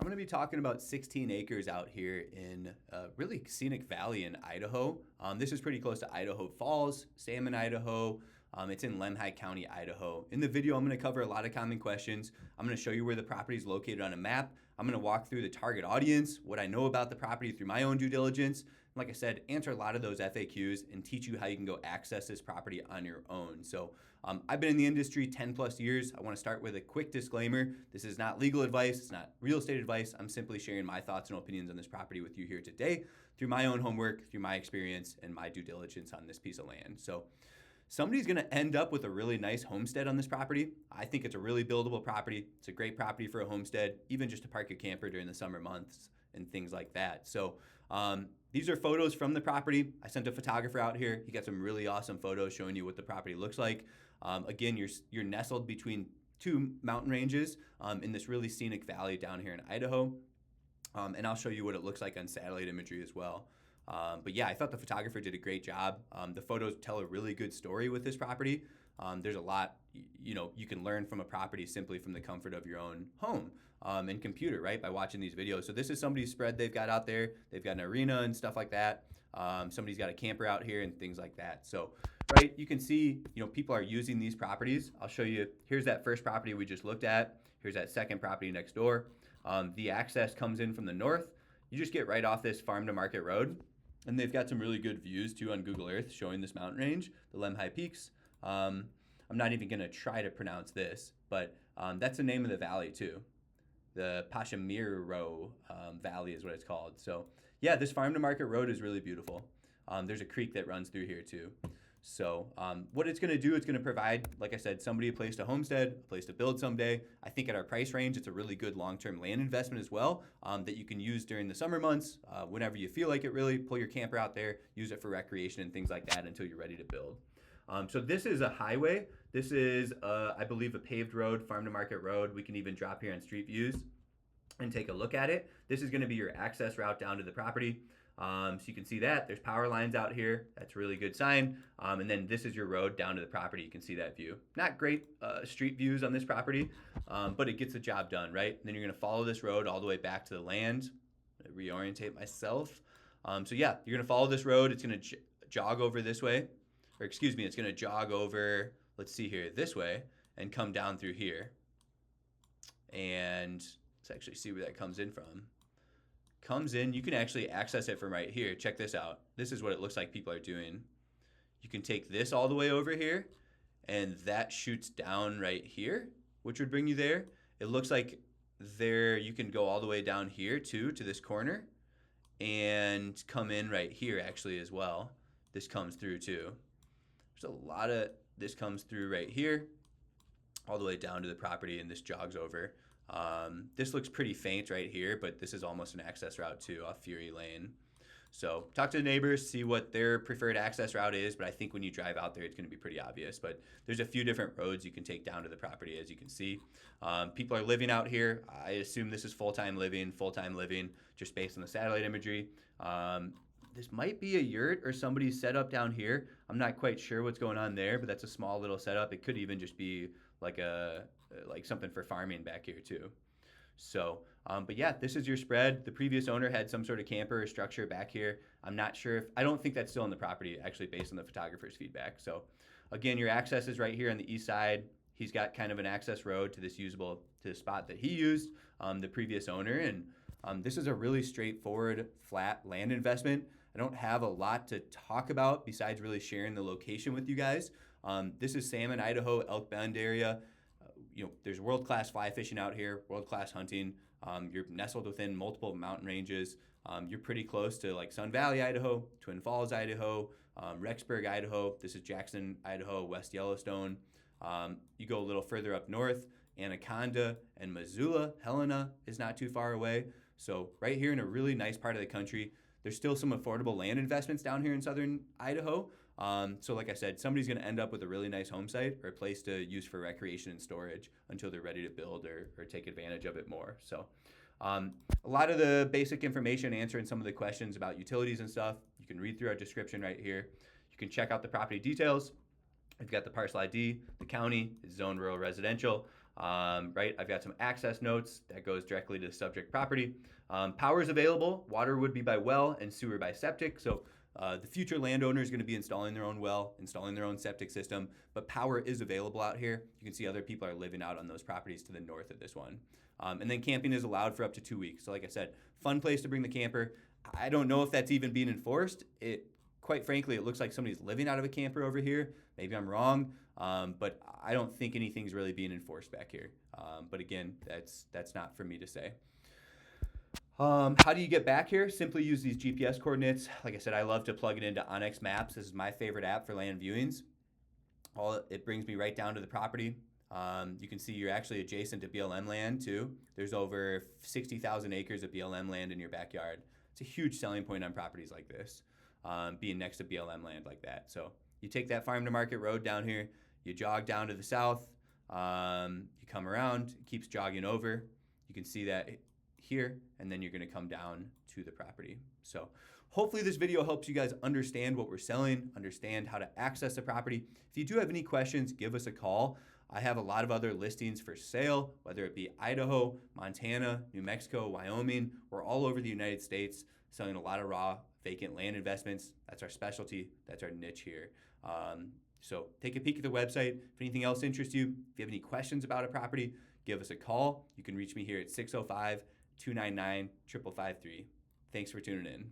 going to be talking about 16 acres out here in really Scenic Valley in Idaho. This is pretty close to Idaho Falls, Salmon, Idaho. It's in Lemhi County, Idaho. In the video, I'm going to cover a lot of common questions. I'm going to show you where the property is located on a map. I'm going to walk through the target audience, what I know about the property through my own due diligence. Like I said, answer a lot of those FAQs and teach you how you can go access this property on your own. So I've been in the industry 10 plus years. I want to start with a quick disclaimer. This is not legal advice. It's not real estate advice. I'm simply sharing my thoughts and opinions on this property with you here today through my own homework, through my experience and my due diligence on this piece of land. So somebody's going to end up with a really nice homestead on this property. I think it's a really buildable property. It's a great property for a homestead, even just to park your camper during the summer months and things like that. So these are photos from the property. I sent a photographer out here. He got some really awesome photos showing you what the property looks like. Again, you're nestled between two mountain ranges in this really scenic valley down here in Idaho. And I'll show you what it looks like on satellite imagery as well. But yeah, I thought the photographer did a great job. The photos tell a really good story with this property. There's a lot, you can learn from a property simply from the comfort of your own home and computer, right? By watching these videos. So this is somebody's spread they've got out there. They've got an arena and stuff like that. Somebody's got a camper out here and things like that. So, right, you can see, people are using these properties. I'll show you. Here's that first property we just looked at. Here's that second property next door. The access comes in from the north. You just get right off this farm to market road. And they've got some really good views too on Google Earth showing this mountain range, the Lemhi Peaks. I'm not even going to try to pronounce this, but that's the name of the valley too. The Pashamiro Valley is what it's called. So yeah, this farm to market road is really beautiful. There's a creek that runs through here too. So what it's going to do, it's going to provide, like I said, somebody a place to homestead, a place to build someday. I think at our price range, it's a really good long-term land investment as well that you can use during the summer months, whenever you feel like it really. Pull your camper out there, use it for recreation and things like that until you're ready to build. So this is a highway. This is, I believe, a paved road, farm to market road. We can even drop here on street views and take a look at it. This is going to be your access route down to the property. So you can see that there's power lines out here. That's a really good sign. And then this is your road down to the property. You can see that view. Not great street views on this property, but it gets the job done, right? And then you're going to follow this road all the way back to the land. Reorientate myself. So yeah, you're going to follow this road. It's going to jog over this way. Or excuse me, it's going to jog over, let's see here, this way and come down through here. And let's actually see where that comes in from. Comes in, you can actually access it from right here. Check this out. This is what it looks like people are doing. You can take this all the way over here and that shoots down right here, which would bring you there. It looks like there you can go all the way down here too, to this corner and come in right here actually as well. This comes through too. There's a lot of, this comes through right here all the way down to the property and this jogs over. This looks pretty faint right here, but this is almost an access route too off Fury Lane. So talk to the neighbors, see what their preferred access route is, but I think when you drive out there, it's going to be pretty obvious. But there's a few different roads you can take down to the property, as you can see. People are living out here. I assume this is full-time living, just based on the satellite imagery. This might be a yurt or somebody's setup down here. I'm not quite sure what's going on there, but that's a small little setup. It could even just be like something for farming back here too. So, but yeah, this is your spread. The previous owner had some sort of camper or structure back here. I'm not sure I don't think that's still on the property actually based on the photographer's feedback. So again, your access is right here on the east side. He's got kind of an access road to to the spot that he used, the previous owner. And this is a really straightforward, flat land investment. I don't have a lot to talk about besides really sharing the location with you guys. This is Salmon, Idaho, Elk Bend area. There's world-class fly fishing out here, world-class hunting. You're nestled within multiple mountain ranges. You're pretty close to like Sun Valley, Idaho, Twin Falls, Idaho, Rexburg, Idaho. This is Jackson, Idaho, West Yellowstone. You go a little further up north, Anaconda and Missoula, Helena is not too far away. So right here in a really nice part of the country. There's still some affordable land investments down here in southern Idaho. So like I said, somebody's going to end up with a really nice home site or a place to use for recreation and storage until they're ready to build or take advantage of it more. So a lot of the basic information answering some of the questions about utilities and stuff, you can read through our description right here. You can check out the property details. We've got the parcel ID, the county, it's zone rural residential. right? I've got some access notes that goes directly to the subject property. Power is available. Water would be by well and sewer by septic. So the future landowner is going to be installing their own well, installing their own septic system, but power is available out here. You can see other people are living out on those properties to the north of this one. And then camping is allowed for up to 2 weeks. So like I said, fun place to bring the camper. I don't know if that's even being enforced. Quite frankly, it looks like somebody's living out of a camper over here. Maybe I'm wrong, but I don't think anything's really being enforced back here. But again, that's not for me to say. How do you get back here? Simply use these GPS coordinates. Like I said, I love to plug it into Onyx Maps. This is my favorite app for land viewings. It brings me right down to the property. You can see you're actually adjacent to BLM land too. There's over 60,000 acres of BLM land in your backyard. It's a huge selling point on properties like this, being next to BLM land like that. So you take that farm to market road down here, you jog down to the south, you come around, it keeps jogging over. You can see that here, and then you're going to come down to the property. So hopefully this video helps you guys understand what we're selling, understand how to access the property. If you do have any questions, give us a call. I have a lot of other listings for sale, whether it be Idaho, Montana, New Mexico, Wyoming. We're all over the United States selling a lot of raw vacant land investments. That's our specialty. That's our niche here. So take a peek at the website. If anything else interests you, if you have any questions about a property, give us a call. You can reach me here at 605-299-5553. Thanks for tuning in.